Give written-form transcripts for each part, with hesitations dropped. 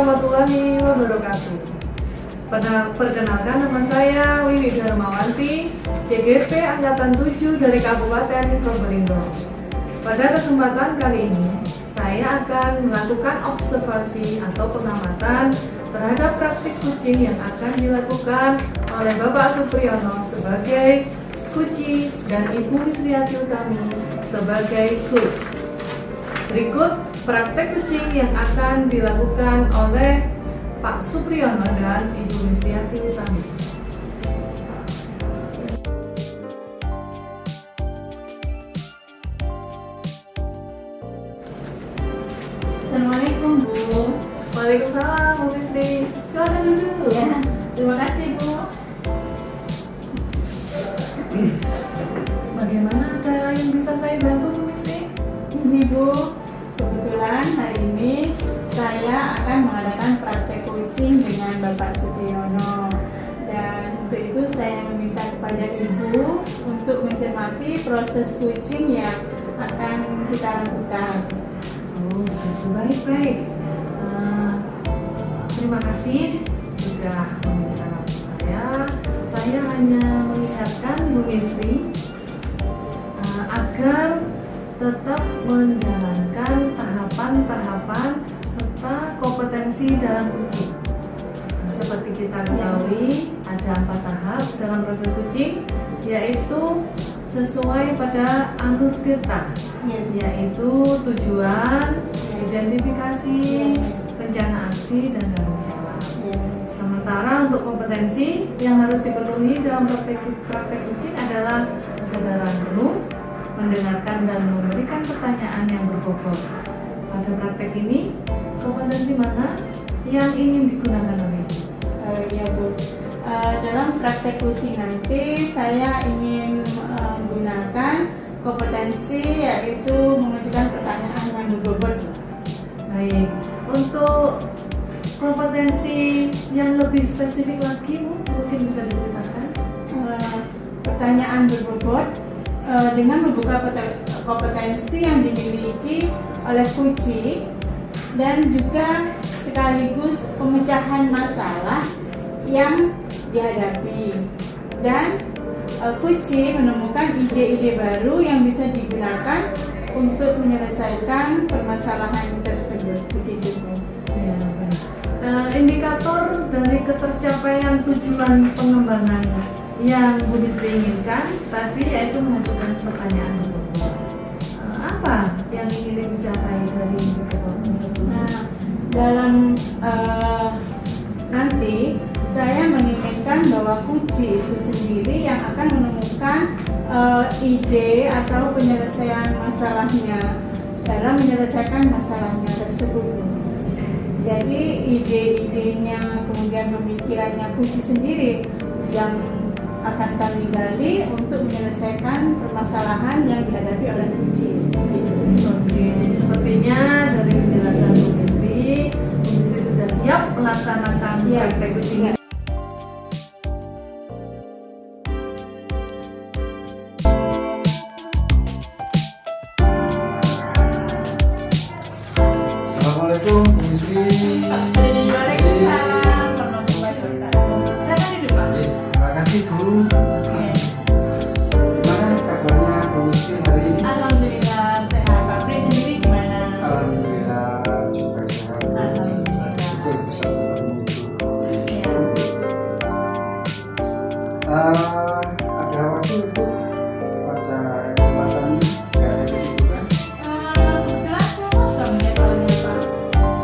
warahmatullahi wabarakatuh. Perkenalkan, nama saya Wiwi Darmawanti, CGP Angkatan 7 dari Kabupaten Probolinggo. Pada kesempatan kali ini, saya akan melakukan observasi atau pengamatan terhadap praktik kucing yang akan dilakukan oleh Bapak Supriyono sebagai Kuci dan Ibu Misriati Utami sebagai coach. Berikut praktek kucing yang akan dilakukan oleh Pak Supriyono dan Ibu Misriati Utami. Assalamualaikum Bu. Waalaikumsalam Bu Misri. Silakan duduk. Ya, terima kasih Bu. Bagaimana ada yang bisa saya bantu Bu Misri? Ini Bu, kebetulan hari ini saya akan mengadakan praktek coaching dengan Bapak Supriyono. Dan untuk itu saya meminta kepada Ibu untuk mencermati proses coaching yang akan kita lakukan. Oh, baik. Terima kasih sudah meminta waktu saya. Saya hanya mengingatkan Bu Misri agar tetap menjalankan tahapan-tahapan serta kompetensi dalam kucing. Seperti kita ketahui, ada 4 tahap dalam proses kucing, yaitu sesuai pada alur tirta, yaitu tujuan, identifikasi, rencana aksi, dan tanggung jawab. Sementara untuk kompetensi yang harus dipenuhi dalam praktek kucing adalah kesadaran penuh, mendengarkan dan memberikan pertanyaan yang berbobot. Pada praktek ini, kompetensi mana yang ingin digunakan oleh Ibu? Ya Bu, dalam praktek kucing nanti saya ingin menggunakan kompetensi yaitu mengajukan pertanyaan yang berbobot. Baik, untuk kompetensi yang lebih spesifik lagi Bu, mungkin bisa diceritakan? Pertanyaan berbobot dengan membuka kompetensi yang dimiliki oleh kucing dan juga sekaligus pemecahan masalah yang dihadapi, dan kucing menemukan ide-ide baru yang bisa digunakan untuk menyelesaikan permasalahan tersebut. Begitu Bu. Ya, baik. Indikator dari ketercapaian tujuan pengembangan yang Bu Misri inginkan tadi yaitu mengajukan pertanyaan berbobot. Apa yang ingin Ibu capai dari indikator tersebut? Nah, dalam nanti saya menginginkan bahwa kucing itu sendiri yang akan menemukan ide atau penyelesaian masalahnya dalam menyelesaikan masalahnya tersebut. Jadi ide-idenya kemudian pemikirannya kucing sendiri yang akan kami gali untuk menyelesaikan permasalahan yang dihadapi oleh kucing. Oke, sepertinya dari penjelasan Bu Misri sudah siap melaksanakan praktek kucing. Assalamualaikum Bu Misri. Waalaikumsalam warahmatullahi wabarakatuh. Silakan duduk Pak. Terima kasih Bu. Gimana kabarnya Bu Misri hari ini? Alhamdulillah sehat. Pak Pri sendiri gimana? Alhamdulillah juga sehat. Alhamdulillah. Syukur bisa bertemu Ibu. Ya. Ada waktu Bu pada kesempatan ini? Nggak ada kesibukan? Kebetulan saya kosong ya tahunnya Pak.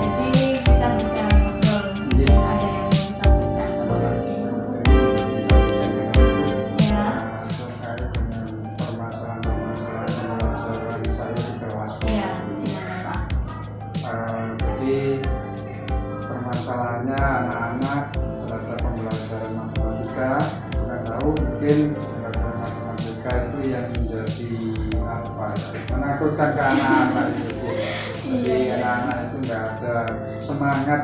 Jadi kita bisa ngobrol. Iya. Ada yang mau disampaikan sama Pak Pri. Ya. Terkait dengan permasalahan saya di Bawaslu. Iya, gimana Pak? Jadi permasalahannya anak-anak terhadap pembelajaran matematika. Kita tahu mungkin pembelajaran matematika itu yang menjadi apa ya, menakutkan ke anak-anak itu. Jadi anak-anak itu nggak ada semangat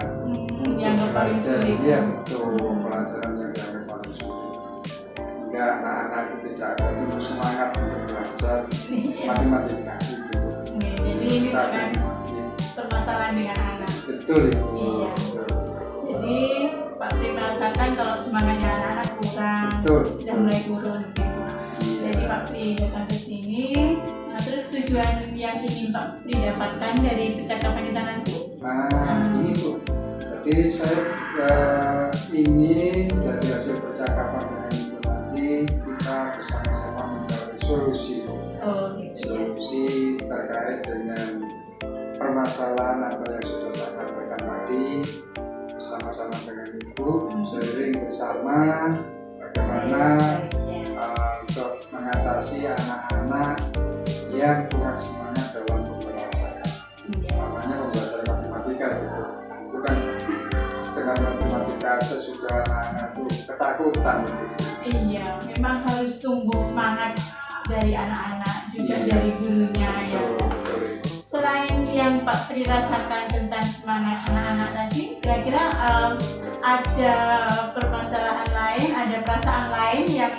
Yang paling sulit. Iya betul, pelajaran yang dianggap paling sulit. Hingga anak-anak itu tidak ada dulu semangat untuk belajar matematika itu. Jadi ini bukan permasalahan dengan anak. Betul ya. Iya. Betul. Jadi Pak Pri merasakan kalau semangatnya anak-anak kurang, Betul. sudah mulai turun gitu. Jadi Pak Pri datang ke sini. Nah, terus tujuan yang ingin Pak Pri dapatkan dari percakapan kita nanti? Nah, ini Bu. Jadi saya ingin dari hasil percakapan dengan Ibu nanti kita bersama-sama mencari solusi, Bu. Oh, gitu ya. Solusi terkait dengan permasalahan apa yang sudah saya sampaikan tadi bersama-sama dengan Ibu, sharing bersama bagaimana untuk mengatasi anak-anak yang kurang semangat dalam pembelajaran. Namanya pembelajaran matematika gitu. Itu kan dengan matematika aja sudah anak-anak itu ketakutan gitu. Iya, memang harus tumbuh semangat dari anak-anak juga Iya. dari gurunya ya. Betul. Selain yang Pak Pri rasakan tentang semangat anak-anak tadi, kira-kira ada permasalahan lain, ada perasaan lain yang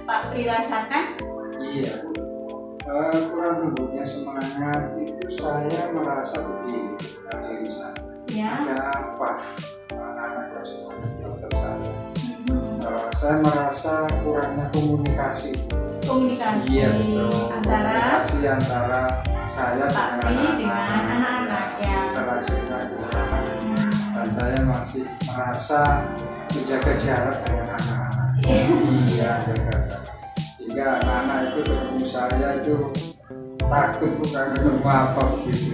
Pak Pri rasakan? Iya, kurang tumbuhnya semangat itu saya merasa begini dari diri saya. Ya. Ada apa anak-anak yang semangat belajar saya? Hmm. Saya merasa kurangnya komunikasi. Komunikasi Iya, betul. antara Komunikasi antara saya Pak Pri dengan dengan anak-anak ya. interaksinya kurang. Hmm. Dan saya masih merasa menjaga jarak dengan anak-anak. Iya, jaga jarak. Sehingga anak-anak itu ketemu saya itu takut bukan ketemu apa begitu.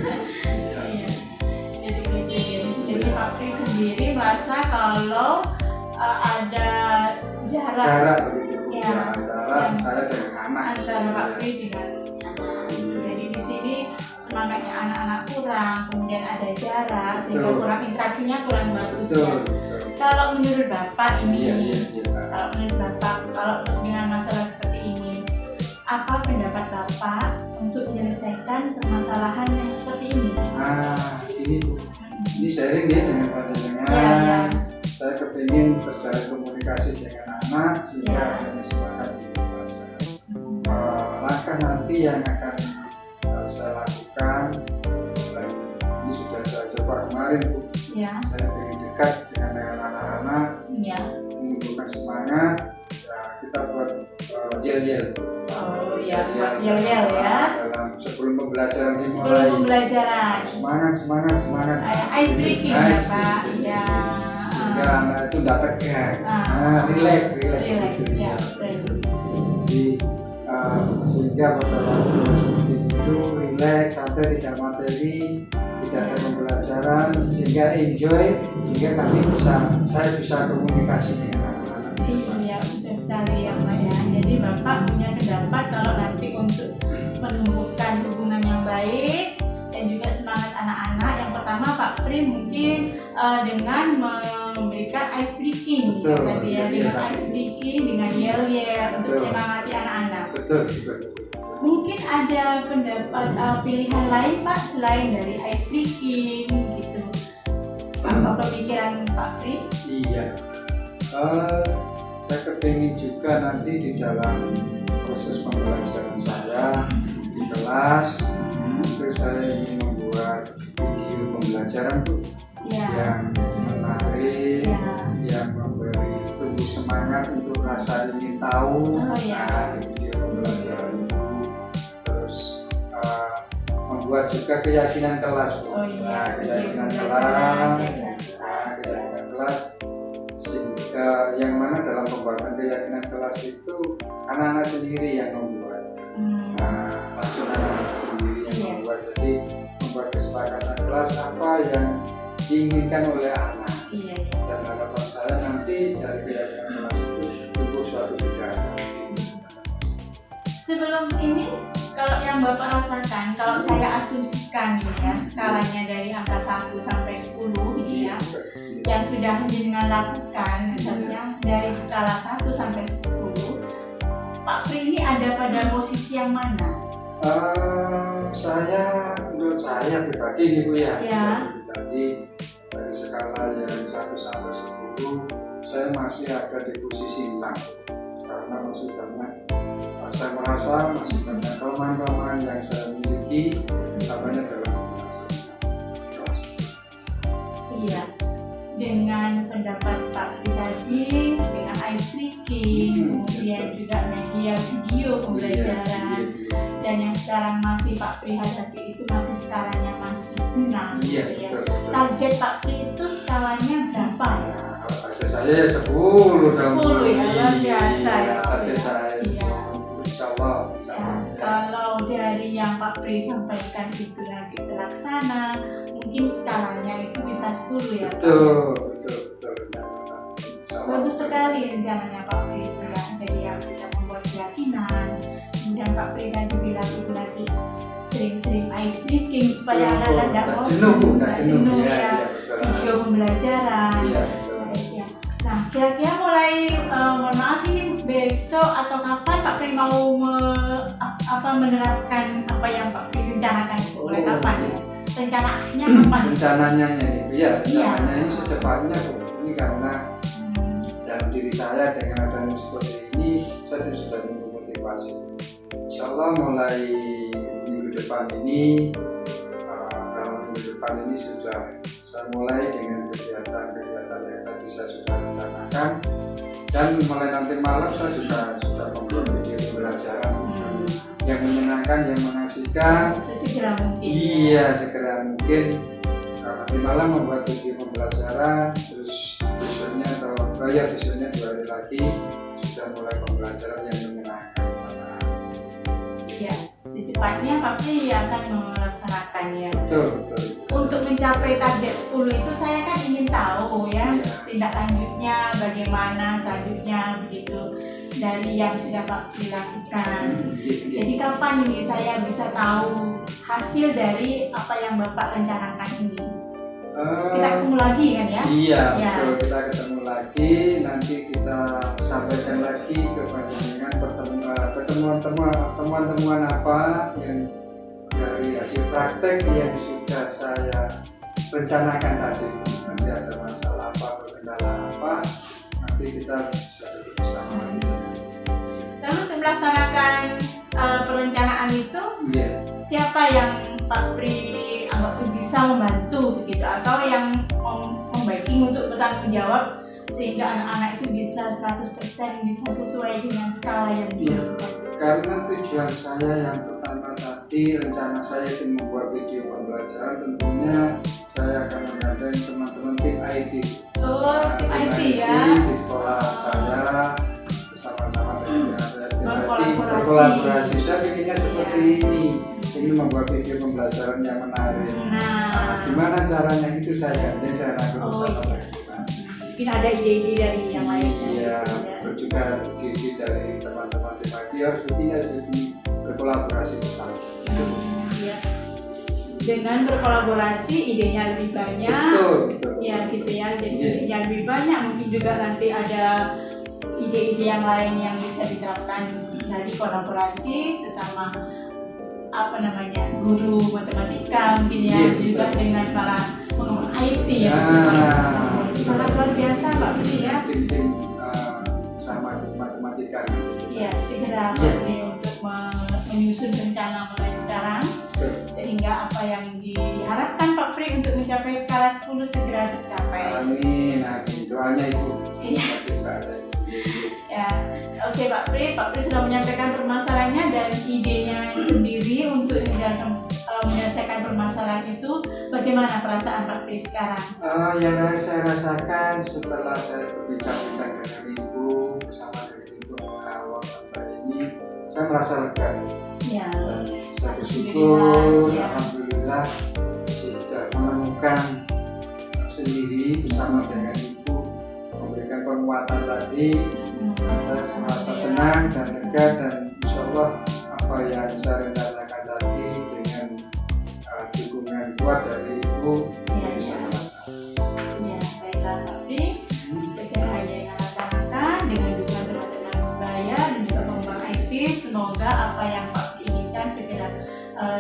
Iya. Jadi Pak Pri sendiri merasa kalau ada jarak Jarak begitu Bu, Ya. antara saya dengan anak. antara Pak Pri dengan anak. Jadi di sini semangatnya anak-anak kurang, kemudian ada jarak sehingga Betul. kurang interaksinya kurang bagus Betul, ya. betul. Kalau menurut Bapak ini, Iya, iya, iya. kalau menurut Bapak, kalau dengan masalah seperti ini, apa pendapat Bapak untuk menyelesaikan permasalahan yang seperti ini? Nah, ini Bu. Ini sharing ya dengan panjenengan. Ya, ya. Saya kepingin terjalin komunikasi dengan anak sehingga Ya. adanya semangat di belajar. Langkah nanti yang akan saya lakukan, dan ini sudah saya coba kemarin Bu. Ya, Saya ingin dekat dengan anak-anak, ya. menumbuhkan semangat. Ya, kita buat yel-yel. Oh ya, buat yel-yel ya. Dalam sebelum pembelajaran dimulai. Sebelum pembelajaran. Semangat. Ice breaking ya Ice Pak. breaking. Ya. Sehingga anak itu tidak tegang. Relax. Relax Gitu. ya. Betul. Jadi sehingga pada waktu seperti itu relax, santai, tidak materi, tidak ada pembelajaran, sehingga enjoy, sehingga saya bisa komunikasi dengan anak-anak. Iya, betul sekali ya Pak ya. Jadi Bapak punya pendapat kalau nanti untuk menumbuhkan hubungan yang baik dan juga semangat anak-anak, yang pertama Pak Pri mungkin dengan memberikan ice breaking ya Betul, tadi ya, iya, dengan iya. ice breaking, dengan yel-yel untuk Betul. menyemangati anak-anak. Betul. Mungkin ada pendapat pilihan lain Pak selain dari ice breaking gitu. Apa pemikiran Pak Pri? Iya. Saya kepingin juga nanti di dalam proses pembelajaran saya di kelas itu saya ingin membuat video pembelajaran Bu, Ya. yang menarik, Ya. yang memberi tumbuh semangat untuk rasa ingin tahu. Oh, ya. Nah, di video pembelajaran itu terus membuat juga keyakinan kelas Bu. Oh iya, Nah, video keyakinan pembelajaran, kelas. keyakinan kelas. Keyakinan kelas yang mana dalam pembuatan keyakinan kelas itu anak-anak sendiri yang membuat. Hmm. Langsung anak-anak sendiri yang Iya. membuat. Jadi membuat kesepakatan kelas apa yang diinginkan oleh anak. Iya. Dan harapan saya nanti dari keyakinan kelas itu tumbuh suatu budaya. Sebelum ini, kalau yang Bapak rasakan, kalau saya asumsikan nih ya, skalanya dari angka 1 sampai 10 gitu ya, yang sudah jenengan lakukan, misalnya dari skala 1 sampai 10, Pak Pri ini ada pada posisi yang mana? Menurut saya pribadi nih Bu ya. Ya. Jadi dari skala yang 1 sampai 10 saya masih ada di posisi 6 karena masih banyak saya merasa masih banyak kelemahan-kelemahan yang saya miliki namanya dalam kelas. Iya. dengan pendapat Pak Pri tadi, dengan ice breaking, kemudian juga media video pembelajaran, dan yang sekarang masih Pak Pri hadapi itu masih skalanya masih 6 Iya, gitu ya. betul. Target Pak Pri itu skalanya berapa ya? Kalau target saya ya 10 dong. 10 ya, luar biasa ya. Target saya Iya. insya Allah. Ya, kalau dari yang Pak Pri sampaikan itu nanti terlaksana, mungkin skalanya itu bisa 10 ya Pak? Betul. Insya Allah. Bagus sekali rencananya Pak Pri itu ya. Jadi yang kita membuat keyakinan. Kemudian Pak Pri tadi bilang itu nanti sering-sering ice breaking supaya anak-anak tidak bosan, tidak jenuh ya. Video pembelajaran. Iya, Baik, ya. Nah, kira-kira mulai mohon maaf ini besok atau kapan Pak Pri mau menerapkan apa yang Pak Pri rencanakan itu? Mulai kapan ya? Rencana aksinya kapan? Rencananya itu ya, Iya. rencananya ini secepatnya ini karena dalam diri saya dengan adanya seperti ini saya sudah memotivasi. Insya Allah mulai minggu depan ini dalam minggu depan ini sudah saya mulai dengan kegiatan yang tadi saya sudah rencanakan, dan mulai nanti malam saya sudah membuat video pembelajaran yang menyenangkan, yang mengasihkan. Sesegera mungkin. Iya, segera mungkin. Nanti malam membuat video pembelajaran, terus besoknya besoknya 2 hari lagi sudah mulai pembelajaran yang menyenangkan. Ya, secepatnya Pak Pri akan melaksanakannya. Betul. Untuk mencapai target 10 itu saya kan ingin tahu ya, Iya. tindak lanjutnya bagaimana selanjutnya begitu dari yang sudah Pak Pri lakukan. Jadi kapan ini saya bisa tahu hasil dari apa yang Bapak rencanakan ini? Kita ketemu lagi kan ya? Iya, Ya. betul. Kita ketemu lagi, nanti kita sampaikan lagi ke panjenengan temuan-temuan apa yang dari hasil praktek yang sudah saya rencanakan tadi. Nanti ada masalah apa, kendala apa, nanti kita bisa duduk bersama lagi. Lalu untuk melaksanakan perencanaan itu, Iya. siapa yang Pak Pri anggap bisa membantu begitu, atau yang membantu untuk bertanggung jawab sehingga anak-anak itu bisa 100% bisa sesuai dengan skala yang diinginkan? Karena tujuan saya yang pertama tadi, rencana saya itu membuat video pembelajaran, tentunya saya akan menggandeng teman-teman tim IT. Oh, tim IT ya. Di sekolah saya bersama-sama dengan tim IT Berkolaborasi. Saya inginnya seperti ini membuat video pembelajaran yang menarik. Nah, Gimana caranya itu saya gandeng, saya rangkul Oh, bersama iya. teman. mungkin ada ide-ide dari yang lainnya. Iya, gitu ya. terus juga ide dari teman-teman tim IT harus begini berkolaborasi bersama. Ya. Dengan berkolaborasi idenya lebih banyak. Betul. Ya gitu ya. Jadi Iya. idenya lebih banyak, mungkin juga nanti ada ide-ide yang lain yang bisa diterapkan dari kolaborasi sesama guru matematika mungkin ya, Iya, juga betul. dengan para pengemudi IT ya. Nah, Sangat luar biasa Pak Pri ya. Tim sama matematika. Ya, segera Pak Iya. Pri untuk menyusun rencana mulai sekarang sehingga apa yang diharapkan Pak Pri untuk mencapai skala 10 segera tercapai. Amin. Doanya itu. Iya. Masih ada. Ya, oke Pak Pri sudah menyampaikan permasalahannya dan idenya sendiri untuk menyelesaikan permasalahan itu. Bagaimana perasaan Pak Pri sekarang? Yang saya rasakan setelah saya berbincang-bincang dengan ibu bersama dengan ibu awal sampai ini, saya merasa lega. Ya, Saya bersyukur, Alhamdulillah, ya. alhamdulillah sudah menemukan sendiri bersama dengan ibu memberikan penguatan tadi. Saya merasa senang dan lega, dan insya Allah apa yang saya rencanakan tadi dengan dukungan kuat dari ibu bisa melaksanakan. ya, baiklah Pak Pri, segera aja yang laksanakan dengan dukungan teman-teman sebaya dan juga pengembang IT. Semoga apa yang Pak Pri inginkan segera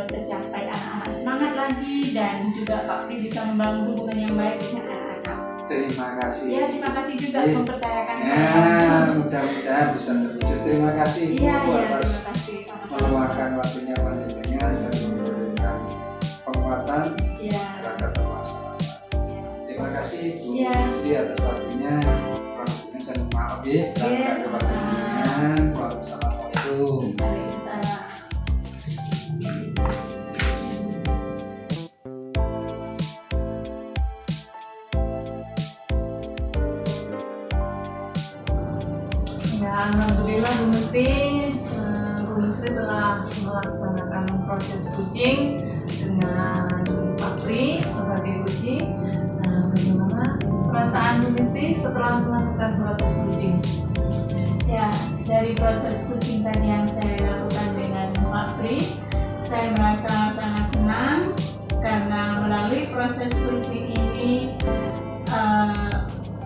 tercapai, anak-anak semangat lagi dan juga Pak Pri bisa membangun hubungan yang baik dengan anak-anak. Terima kasih. Ya, terima kasih juga Iya. mempercayakan Ya, saya. mudah-mudahan bisa terwujud. Terima kasih Iya, ibu iya, atas terima kasih sama-sama. meluangkan waktunya panjenengan dan memberikan penguatan Iya. terhadap masyarakat. Iya. Terima kasih. kasih Bu Iya. Sri atas waktunya. Kurang lebihnya saya mohon maaf ya. Iya, Wassalamualaikum. Wassalamualaikum. Waalaikumsalam. Ya, alhamdulillah Bu Misri, Bu Misri telah melaksanakan proses coaching dengan Pak Pri sebagai coaching. Nah, bagaimana perasaan Bu Misri setelah melakukan proses coaching? Ya, dari proses coaching tadi yang saya lakukan dengan Pak Pri, saya merasa sangat senang karena melalui proses coaching ini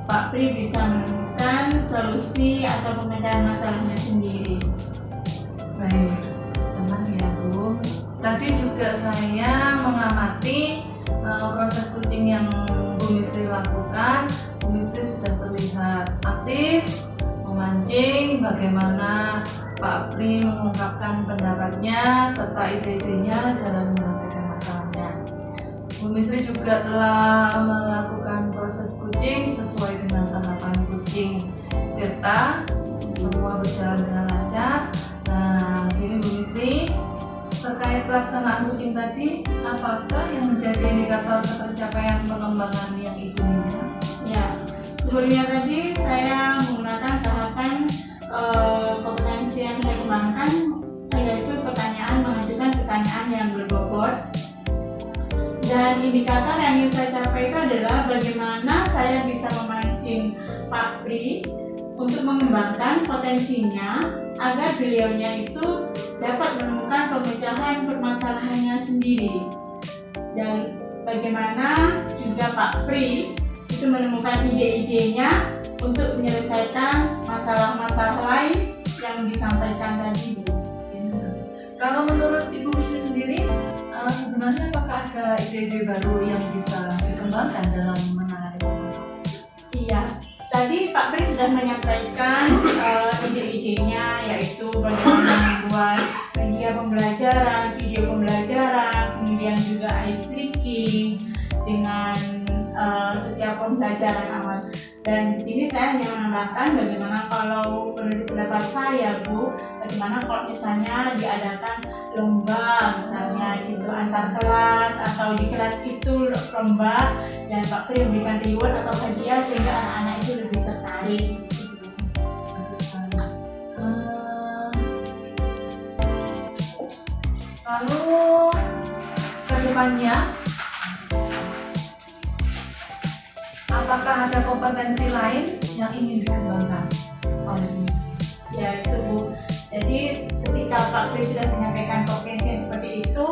Pak Pri bisa menemukan solusi atau pemecahan masalahnya sendiri. Baik, senang ya Bu. Tadi juga saya mengamati proses coaching yang Bu Misri lakukan. Bu Misri sudah terlihat aktif, memancing bagaimana Pak Pri mengungkapkan pendapatnya serta ide-idenya dalam menyelesaikan masalahnya. Bu Misri juga telah melakukan proses coaching sesuai dengan tahapan coaching Tirta. Semua berjalan dengan lancar. Nah, ini Bu Misri, terkait pelaksanaan coaching tadi, apakah yang menjadi indikator ketercapaian pengembangan yang Ibu inginkan? Ya, sebelumnya tadi saya menggunakan tahapan kompetensi yang saya kembangkan, yaitu mengajukan pertanyaan yang berbobot. Dan indikator yang ingin saya capai itu adalah bagaimana saya bisa memancing Pak Pri untuk mengembangkan potensinya agar beliaunya itu dapat menemukan pemecahan permasalahannya sendiri. Dan bagaimana juga Pak Pri itu menemukan ide-idenya untuk menyelesaikan masalah-masalah lain yang disampaikan tadi, Bu. Ya. Kalau menurut Ibu Misri sendiri, sebenarnya apakah ada ide-ide baru yang bisa dikembangkan dalam menangani masalah? Iya, tadi Pak Pri sudah menyampaikan ide-idenya, yaitu bagaimana membuat media pembelajaran, video pembelajaran, kemudian juga ice breaking dengan setiap pembelajaran awal. Dan di sini saya hanya menambahkan bagaimana kalau menurut pendapat saya, Bu, bagaimana kalau misalnya diadakan lomba misalnya gitu antar kelas atau di kelas itu lomba dan Pak Pri memberikan reward atau hadiah sehingga anak-anak itu lebih tertarik. Bagus sekali. Lalu ke depannya, apakah ada kompetensi lain yang ingin dikembangkan oleh Bu Misri? Ya itu, Bu. Jadi ketika Pak Pri sudah menyampaikan kompetensi seperti itu,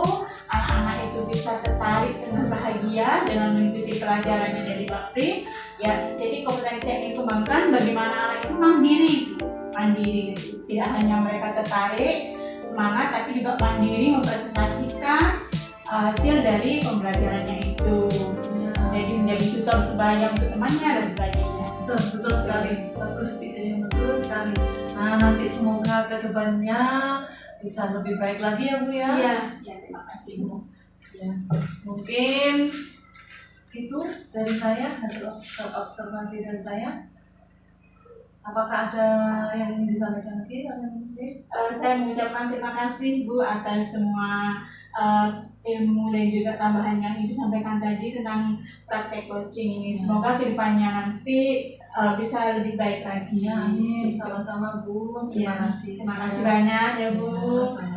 anak-anak itu bisa tertarik dengan bahagia dengan mengikuti pelajarannya dari Pak Pri. Ya, jadi kompetensi yang dikembangkan bagaimana anak itu mandiri, mandiri. Tidak hanya mereka tertarik, semangat, tapi juga mandiri mempresentasikan hasil dari pembelajarannya itu. Jadi menjadi tutor sebaya untuk temannya dan sebagainya. Betul sekali, bagus, ide yang bagus sekali. Nah, nanti semoga ke depannya bisa lebih baik lagi ya Bu ya. Iya, ya, terima kasih, Bu. Ya, mungkin itu dari saya, hasil observasi dari saya. Apakah ada yang ingin disampaikan lagi oleh Bu Misri? Saya mengucapkan terima kasih, Bu, atas semua ilmu dan juga tambahan yang Ibu sampaikan tadi tentang praktek coaching ini. Semoga kedepannya nanti bisa lebih baik lagi. Ya, amin. Sama-sama Bu. Terima Ya, kasih. terima kasih banyak ya, Bu. Ya,